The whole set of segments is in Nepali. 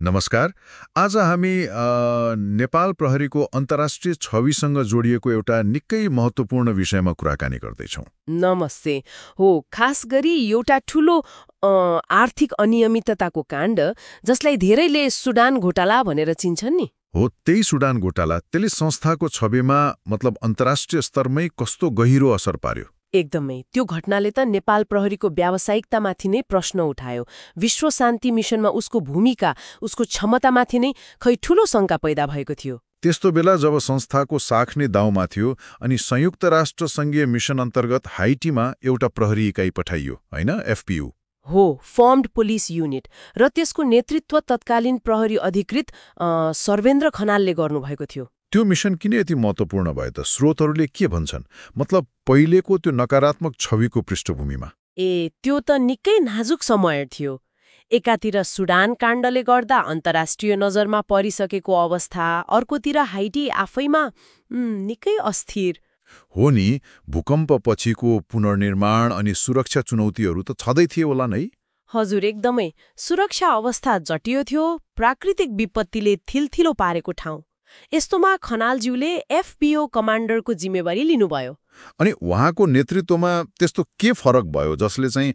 नमस्कार। आज हामी नेपाल प्रहरीको अन्तर्राष्ट्रिय छविसँग जोडिएको एउटा निकै महत्त्वपूर्ण विषयमा कुराकानी गर्दैछौँ। नमस्ते। हो, खास गरी एउटा ठूलो आर्थिक अनियमितताको काण्ड जसलाई धेरैले सुडान घोटाला भनेर चिन्छन् नि। हो, त्यही सुडान घोटाला त्यसले संस्थाको छविमा मतलब अन्तर्राष्ट्रिय स्तरमै कस्तो गहिरो असर पार्यो। एकदमै। त्यो घटनाले त नेपाल प्रहरीको व्यावसायिकतामाथि नै प्रश्न उठायो। विश्व शान्ति मिशनमा उसको भूमिका, उसको क्षमतामाथि नै खै ठूलो शङ्का पैदा भएको थियो। त्यस्तो बेला जब संस्थाको साख नै दाउमा थियो अनि संयुक्त राष्ट्र सङ्घीय मिशन अन्तर्गत हाइटीमा एउटा प्रहरी इकाइ पठाइयो, होइन, एफपीयू। हो, फर्म्ड पुलिस युनिट, र त्यसको नेतृत्व तत्कालीन प्रहरी अधिकृत सर्वेन्द्र खनालले गर्नुभएको थियो। त्यो मिशन किन यति महत्त्वपूर्ण भयो त? स्रोतहरूले के भन्छन्? मतलब पहिलेको त्यो नकारात्मक छविको पृष्ठभूमिमा। त्यो त निकै नाजुक समय थियो। एकातिर सुडान काण्डले गर्दा अन्तर्राष्ट्रिय नजरमा परिसकेको अवस्था, अर्कोतिर हाइटी आफैमा निकै अस्थिर। हो नि, भूकम्पपछिको पुनर्निर्माण अनि सुरक्षा चुनौतीहरू त छँदै थिए होला नै। हजुर, एकदमै। सुरक्षा अवस्था जटियो थियो, प्राकृतिक विपत्तिले थिलथिलो पारेको ठाउँ। यस्तोमा खनालज्यूले एफपीओ कमान्डरको जिम्मेवारी लिनुभयो। अनि उहाँको नेतृत्वमा त्यस्तो के फरक भयो जसले चाहिँ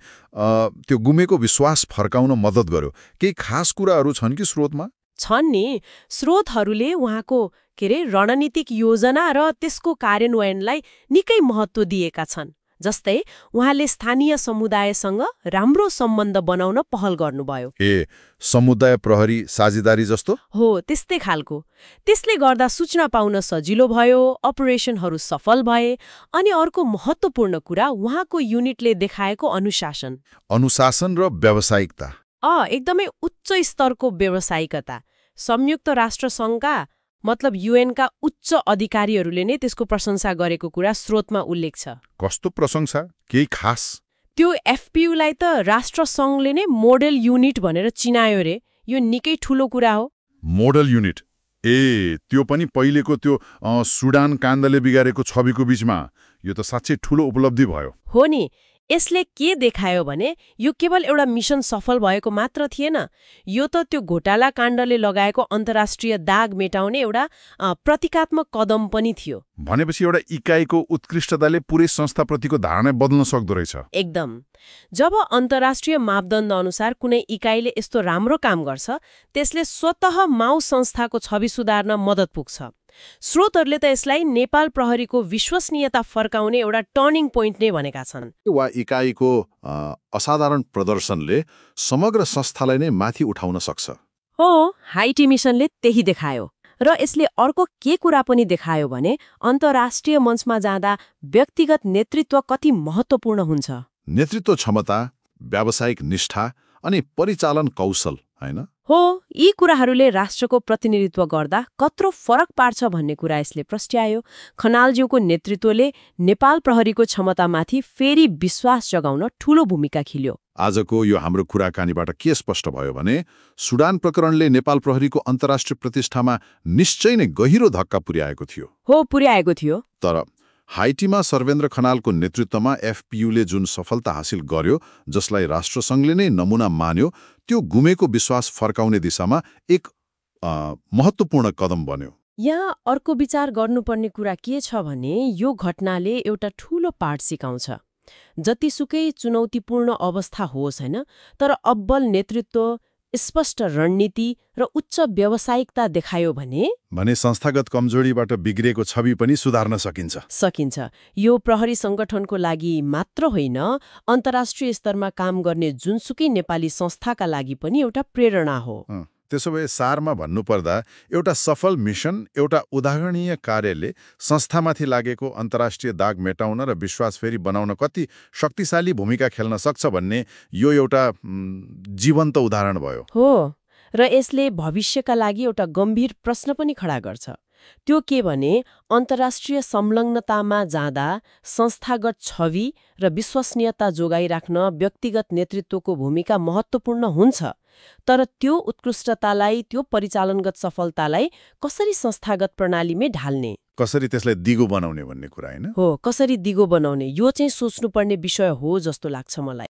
त्यो गुमेको विश्वास फर्काउन मद्दत गर्यो? केही खास कुराहरू छन् कि स्रोतमा? छन् नि। स्रोतहरूले उहाँको रणनीतिक योजना र त्यसको कार्यान्वयनलाई निकै महत्त्व दिएका छन्। जस्तै उहाँले स्थानीय समुदायसँग राम्रो सम्बन्ध बनाउन पहल गर्नुभयो। समुदाय प्रहरी साझेदारी जस्तो? हो, त्यस्तै खालको। त्यसले गर्दा सूचना पाउन सजिलो भयो, अपरेसनहरू सफल भए। अनि अर्को महत्त्वपूर्ण कुरा उहाँको युनिटले देखाएको अनुशासन। अनुशासन र व्यावसायिकता। एकदमै उच्च स्तरको व्यावसायिकता। संयुक्त राष्ट्र सङ्घका मतलब युएनका उच्च अधिकारीहरूले नै त्यसको प्रशंसा गरेको कुरा स्रोतमा उल्लेख छ। कस्तो प्रशंसा? केही खास? त्यो एफपीयूलाई त राष्ट्र सङ्घले नै मोडेल युनिट भनेर चिनायो रे। यो निकै ठूलो कुरा हो। Model unit? त्यो पनि पहिलेको त्यो सुडान काण्डले बिगारेको छविको बीचमा। यो त साँच्चै ठूलो उपलब्धि भयो। हो नि। यसले के देखायो भने यो केवल एउटा मिशन सफल भएको मात्र थिएन, यो त त्यो घोटाला काण्डले लगाएको अन्तर्राष्ट्रिय दाग मेटाउने एउटा प्रतीकात्मक कदम पनि थियो। भनेपछि एउटा इकाइको उत्कृष्टताले पुरै संस्थाप्रतिको धारणा बदल्न सक्दो रहेछ। एकदम। जब अन्तर्राष्ट्रिय मापदण्ड अनुसार कुनै इकाइले यस्तो राम्रो काम गर्छ, त्यसले स्वतः माउ संस्थाको छवि सुधार्न मद्दत पुग्छ। स्रोतहरूले त यसलाई नेपाल प्रहरीको विश्वसनीयता फर्काउने एउटा टर्निङ पोइन्ट नै भनेका छन्। वा इकाइको असाधारण प्रदर्शनले समग्र संस्थालाई नै माथि उठाउन सक्छ। हो, हाइटी मिसनले त्यही देखायो। र यसले अर्को के कुरा पनि देखायो भने अन्तर्राष्ट्रिय मञ्चमा जाँदा व्यक्तिगत नेतृत्व कति महत्त्वपूर्ण हुन्छ। नेतृत्व क्षमता, व्यावसायिक निष्ठा अनि परिचालन कौशल, होइन? हो, यी कुराहरूले राष्ट्रको प्रतिनिधित्व गर्दा कत्रो फरक पार्छ भन्ने कुरा यसले प्रस्ट्यायो। खनालज्यूको नेतृत्वले नेपाल प्रहरीको क्षमतामाथि फेरि विश्वास जगाउन ठूलो भूमिका खेल्यो। आजको यो हाम्रो कुराकानीबाट के स्पष्ट भयो भने सुडान प्रकरणले नेपाल प्रहरीको अन्तर्राष्ट्रिय प्रतिष्ठामा निश्चय नै गहिरो धक्का पुर्याएको थियो। हो, पुर्याएको थियो। तर हाइटीमा सर्वेन्द्र खनालको नेतृत्वमा एफपीयूले जुन सफलता हासिल गर्यो, जसलाई राष्ट्रसङ्घले नै नमुना मान्यो, त्यो गुमेको विश्वास फर्काउने दिशामा एक महत्त्वपूर्ण कदम बन्यो। यहाँ अर्को विचार गर्नुपर्ने कुरा के छ भने यो घटनाले एउटा ठूलो पाठ सिकाउँछ। जतिसुकै चुनौतीपूर्ण अवस्था होस्, होइन, तर अब्बल नेतृत्व, स्पष्ट रणनीति र उच्च व्यावसायिकता देखायो भने संस्थागत कमजोरीबाट बिग्रेको छवि पनि सुधार्न सकिन्छ। यो प्रहरी संगठनको लागि मात्र होइन, अन्तर्राष्ट्रिय स्तरमा काम गर्ने जुनसुकै नेपाली संस्थाका लागि पनि एउटा प्रेरणा हो। त्यसो भए सारमा भन्नुपर्दा एउटा सफल मिशन, एउटा उदाहरणीय कार्यले संस्थामाथि लागेको अन्तर्राष्ट्रिय दाग मेटाउन र विश्वास फेरि बनाउन कति शक्तिशाली भूमिका खेल्न सक्छ भन्ने यो एउटा जीवन्त उदाहरण भयो। हो, र यसले भविष्यका लागि एउटा गम्भीर प्रश्न पनि खडा गर्छ। त्यो के भने अन्तर्राष्ट्रिय संलग्नतामा जाँदा संस्थागत छवि र विश्वसनीयता जोगाइराख्न व्यक्तिगत नेतृत्वको भूमिका महत्त्वपूर्ण हुन्छ। तर त्यो उत्कृष्टतालाई, त्यो परिचालनगत सफलतालाई कसरी संस्थागत प्रणालीमै ढाल्ने, कसरी त्यसलाई दिगो बनाउने भन्ने कुरा, होइन? हो, कसरी दिगो बनाउने, यो चाहिँ सोच्नुपर्ने विषय हो जस्तो लाग्छ मलाई।